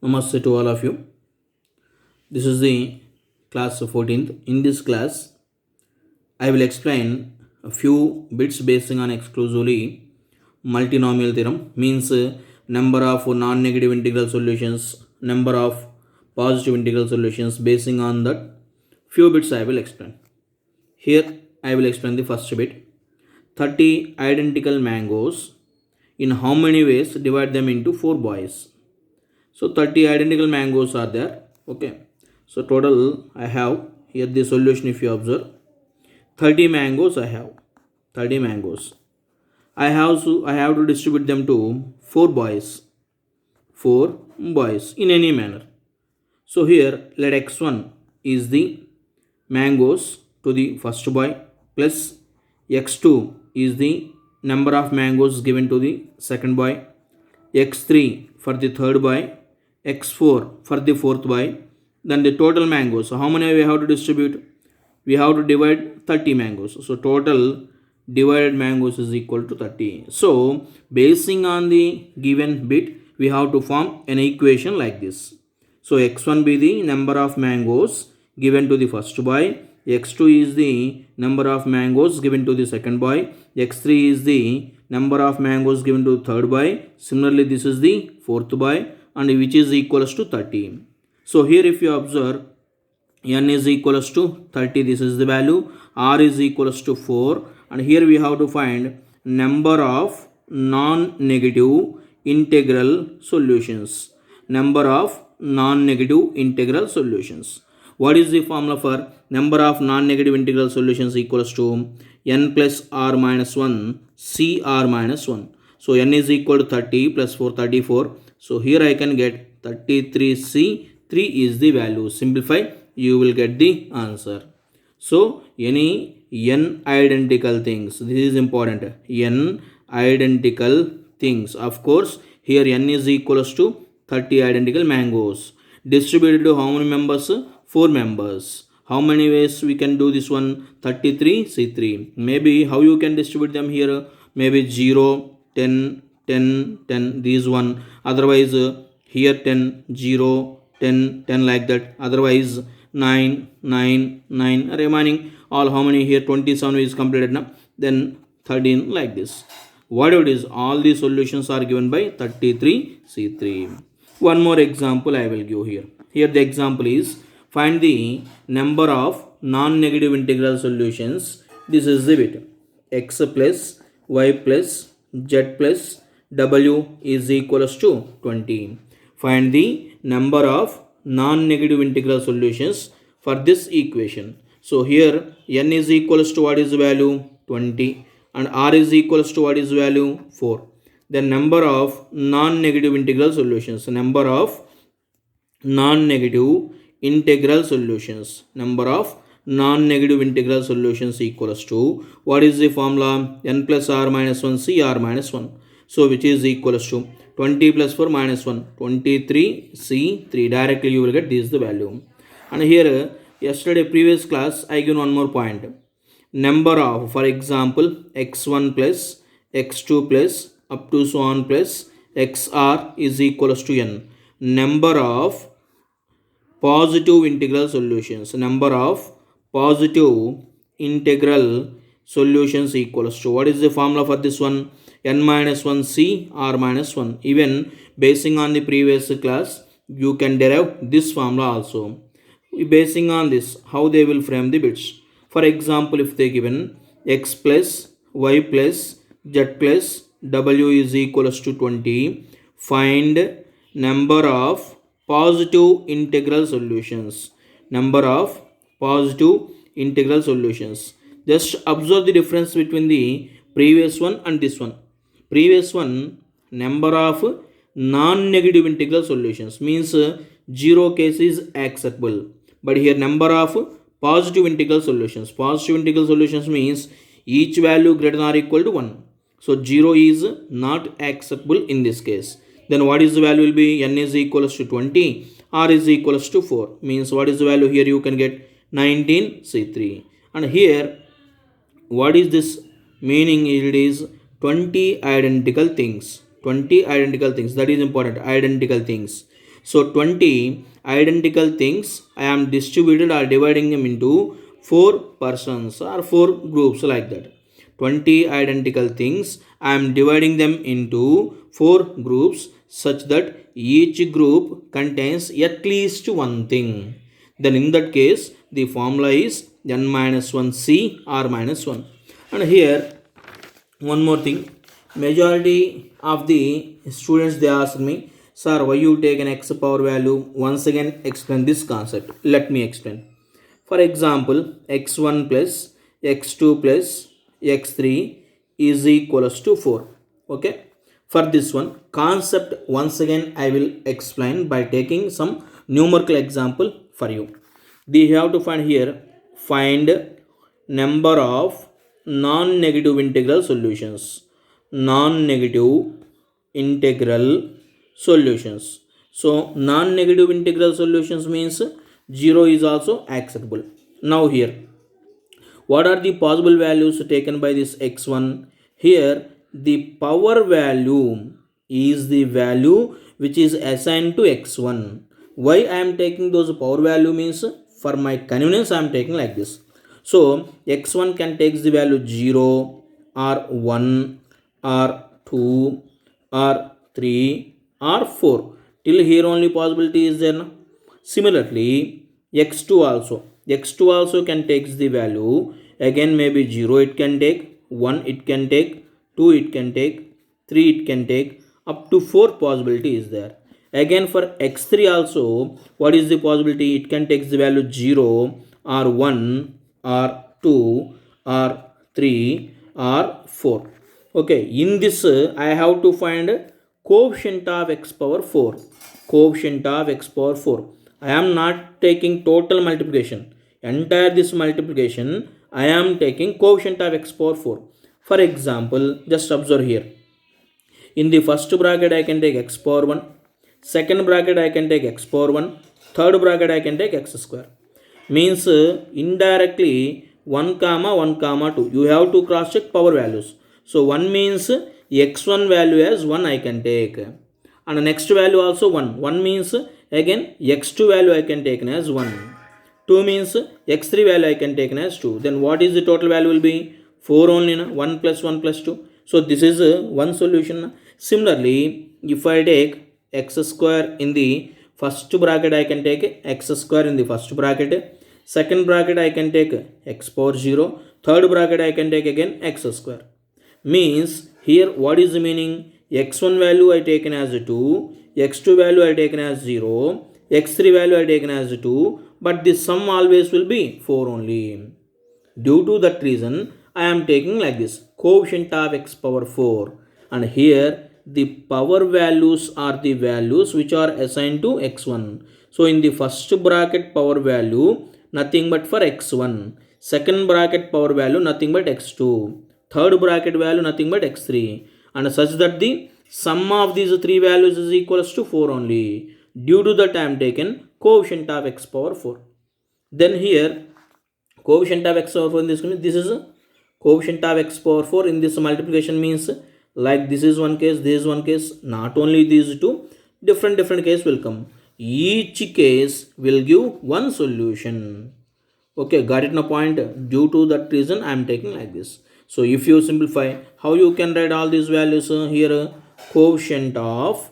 Namaste to all of you. This is the class 14th. In this class, I will explain a few bits basing on exclusively multinomial theorem, means number of non-negative integral solutions, number of positive integral solutions. Basing on that few bits I will explain. Here I will explain the first bit. 30 identical mangoes. In how many ways? Divide them into 4 boys. So 30 identical mangoes are there. Okay. So total I have here the solution. If you observe, 30 mangoes I have. 30 mangoes. I have to distribute them to 4 boys. 4 boys in any manner. So here let x1 is the mangoes to the first boy, plus x2 is the number of mangoes given to the second boy, x3 for the third boy, x4 for the fourth boy. Then the total mangoes. So how many we have to distribute? We have to divide 30 mangoes. So total divided mangoes is equal to 30. So basing on the given bit, we have to form an equation like this. So x1 be the number of mangoes given to the first boy, x2 is the number of mangoes given to the second boy, x3 is the number of mangoes given to the third boy. Similarly, this is the fourth boy, and which is equals to 30. So here if you observe, n is equals to 30, this is the value, r is equals to 4, and here we have to find number of non-negative integral solutions. Number of non-negative integral solutions. What is the formula for number of non-negative integral solutions? Equals to n plus r minus 1 c r minus 1. So n is equal to 30 plus 4, 34. So here I can get 33c, 3 is the value. Simplify, you will get the answer. So any n identical things, this is important, n identical things. Of course here n is equals to 30 identical mangoes. Distributed to how many members? 4 members. How many ways we can do this one? 33 c3. Maybe how you can distribute them here? Maybe 0, 10, 10, 10, this one. Otherwise here 10, 0, 10, 10 like that. Otherwise 9, 9, 9. Remaining all how many here? 27 is completed now. Then 13 like this. Whatever it is, all the solutions are given by 33 c3. One more example I will give here. Here the example is, find the number of non-negative integral solutions. This is the bit. X plus y plus z plus w is equals to 20. Find the number of non-negative integral solutions for this equation. So here n is equals to what is the value? 20, and r is equals to what is the value? 4. The number of non-negative integral solutions. Number of non-negative integral solutions. Number of non-negative integral solutions equals to, what is the formula? N plus r minus 1 c r minus 1. So which is equals to 20 plus 4 minus 1, 23 c 3. Directly you will get this is the value. And here yesterday previous class I given one more point. Number of, for example, x1 plus x2 plus up to so on plus xr is equals to n. Number of positive integral solutions. Number of positive integral solutions equals to, what is the formula for this one? N minus 1 c r minus 1. Even basing on the previous class, you can derive this formula also. Basing on this, how they will frame the bits. For example, if they given x plus y plus z plus w is equals to 20, find number of positive integral solutions. Number of positive integral solutions. Just observe the difference between the previous one and this one. Previous one, number of non-negative integral solutions, means 0 case is acceptable. But here number of positive integral solutions. Positive integral solutions means each value greater than or equal to 1. So 0 is not acceptable in this case. Then what is the value will be? N is equals to 20, r is equals to 4. Means what is the value here? You can get 19 c3. And here what is this meaning? It is 20 identical things. 20 identical things. That is important. Identical things. So 20 identical things I am distributed or dividing them into 4 persons or 4 groups like that. 20 identical things I am dividing them into 4 groups such that each group contains at least one thing. Then in that case the formula is n minus 1 c r minus 1. And here one more thing, majority of the students they ask me, sir, why you take an x power value? Once again explain this concept. Let me explain. For example, x1 plus x2 plus x3 is equals to 4. Okay, for this one concept once again I will explain by taking some numerical example for you. We have to find here, find number of non-negative integral solutions. Non-negative integral solutions. So non-negative integral solutions means 0 is also acceptable. Now here, what are the possible values taken by this x1? Here the power value is the value which is assigned to x1. Why I am taking those power value means, for my convenience I am taking like this. So x1 can take the value 0 or 1 or 2 or 3 or 4. Till here only possibility is there. Similarly x2 also can take the value, again maybe 0 it can take, 1 it can take, 2 it can take, 3 it can take, up to 4 possibility is there. Again for x3 also, what is the possibility? It can take the value 0 or 1 or 2 or 3 or 4. Okay, in this I have to find coefficient of x power 4. Coefficient of x power 4. I am not taking total multiplication. Entire this multiplication I am taking coefficient of x power 4. For example, just observe here. In the first bracket I can take x power 1. Second bracket I can take x power 1. Third bracket I can take x square. Means indirectly 1 comma 1 comma 2. You have to cross check power values. So 1 means x1 value as 1 I can take. And next value also 1. 1 means again x2 value I can take as 1. 2 means x3 value I can take as 2. Then what is the total value will be? 4 only. 1 plus 1 plus 2. So this is one solution. Similarly, if I take x square in the first bracket, I can take x square in the first bracket. Second bracket I can take x power 0. Third bracket I can take again x square. Means here what is the meaning? x1 value I taken as 2, x2 value I taken as 0, x3 value I taken as 2, but the sum always will be 4 only. Due to that reason I am taking like this, coefficient of x power 4, and here the power values are the values which are assigned to x1. So in the first bracket power value nothing but for x1, second bracket power value nothing but x2, third bracket value nothing but x3, and such that the sum of these three values is equals to 4 only. Due to that I am taken coefficient of x power 4. Then here coefficient of x power 4 in this is coefficient of x power 4 in this multiplication means, like this is one case, this is one case, not only these two, different case will come. Each case will give one solution. Okay, got it? No point. Due to that reason I am taking like this. So if you simplify, how you can write all these values here? Coefficient of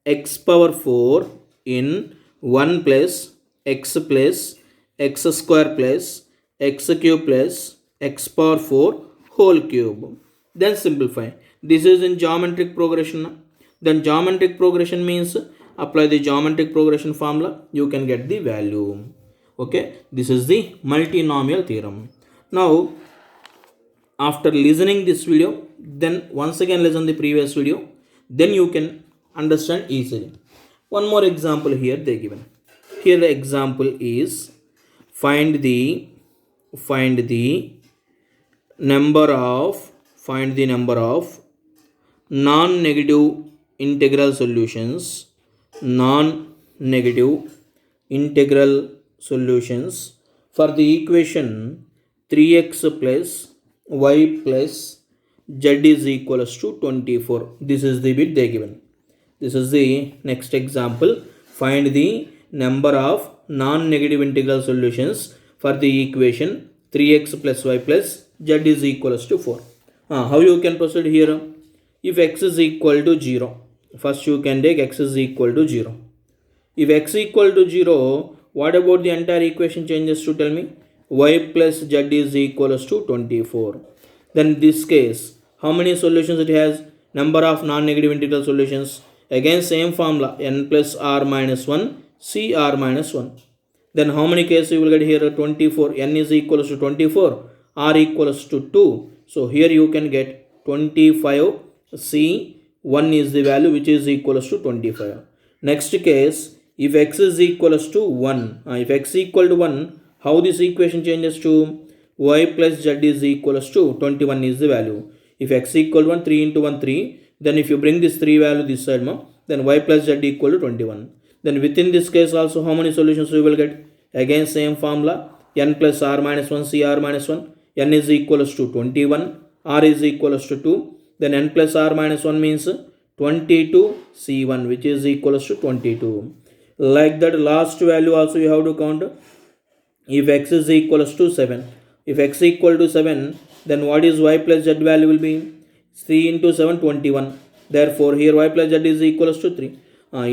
x power 4 in 1 plus x square plus x cube plus x power 4 whole cube. Then simplify. This is in geometric progression. Then geometric progression means apply the geometric progression formula, you can get the value. Okay, this is the multinomial theorem. Now after listening this video, then once again listen the previous video, then you can understand easily. One more example here they given. Here the example is, find the number of non-negative integral solutions, for the equation 3x plus y plus z is equals to 24. This is the bit they given. This is the next example. Find the number of non-negative integral solutions for the equation 3x plus y plus z is equals to 4. How you can proceed here? If x is equal to 0, first you can take x is equal to 0. If x equal to 0, what about the entire equation changes to tell me? Y plus z is equals to 24. Then in this case, how many solutions it has? Number of non-negative integral solutions. Again same formula, n plus r minus 1, c r minus 1. Then how many cases you will get here? 24. N is equals to 24, r equals to 2. So here you can get 25, c 1 is the value which is equals to 25. Next case, if x is equals to 1, if x equal to 1, how this equation changes to y plus z is equals to 21 is the value. If x equal to 1, 3 into 1, 3. Then if you bring this 3 value this side, then y plus z equal to 21. Then within this case also, how many solutions we will get? Again same formula, n plus r minus 1, c r minus 1. N is equals to 21, r is equals to 2. Then n plus r minus 1 means 22 c1, which is equals to 22. Like that, last value also you have to count. If x is equals to 7, if x equal to 7, then what is y plus z value will be? 3 into 7, 21. Therefore here y plus z is equals to 3.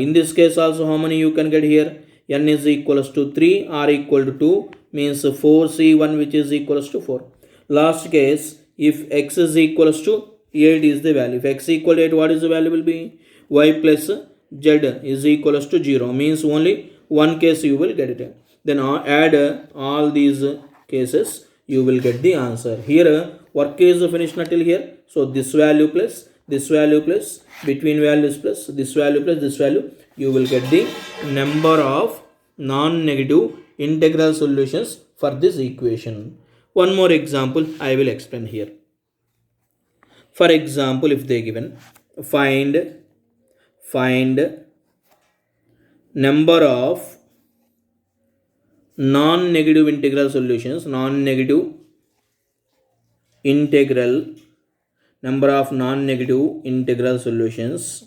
In this case also, how many you can get here? N is equals to 3, r equal to 2, means 4c1, which is equals to 4. Last case, if x is equals to 8 is the value. If x equal to 8, what is the value will be? Y plus z is equals to 0, means only one case you will get it. Then add all these cases, you will get the answer. Here work is finished until here. So this value plus this value plus between values plus this value plus this value, you will get the number of non-negative integral solutions for this equation. One more example I will explain here. For example, if they given find number of non-negative integral solutions, number of non-negative integral solutions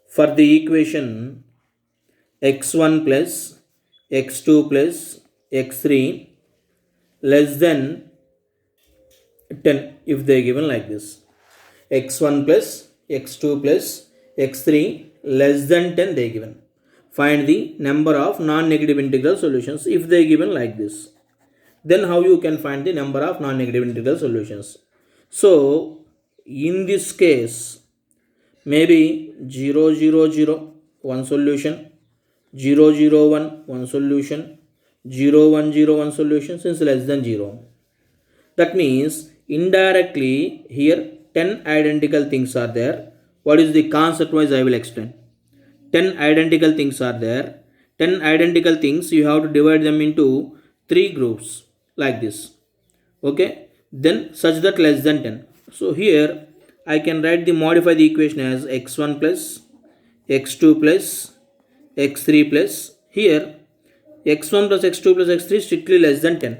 for the equation x1 plus x2 plus x3 less than 10, if they given like this. x1 plus x2 plus x3 less than 10 they given. Find the number of non-negative integral solutions if they given like this. Then how you can find the number of non-negative integral solutions? So in this case, maybe 0 0 0 one solution, 0 0 1 one solution, 0 1 0 one solution, since less than 0. That means indirectly here 10 identical things are there. What is the concept wise I will explain. 10 identical things are there. 10 identical things, you have to divide them into 3 groups like this. Okay, then such that less than 10. So here I can write the modify the equation as x1 plus x2 plus x3 plus here x1 plus x2 plus x3 strictly less than 10.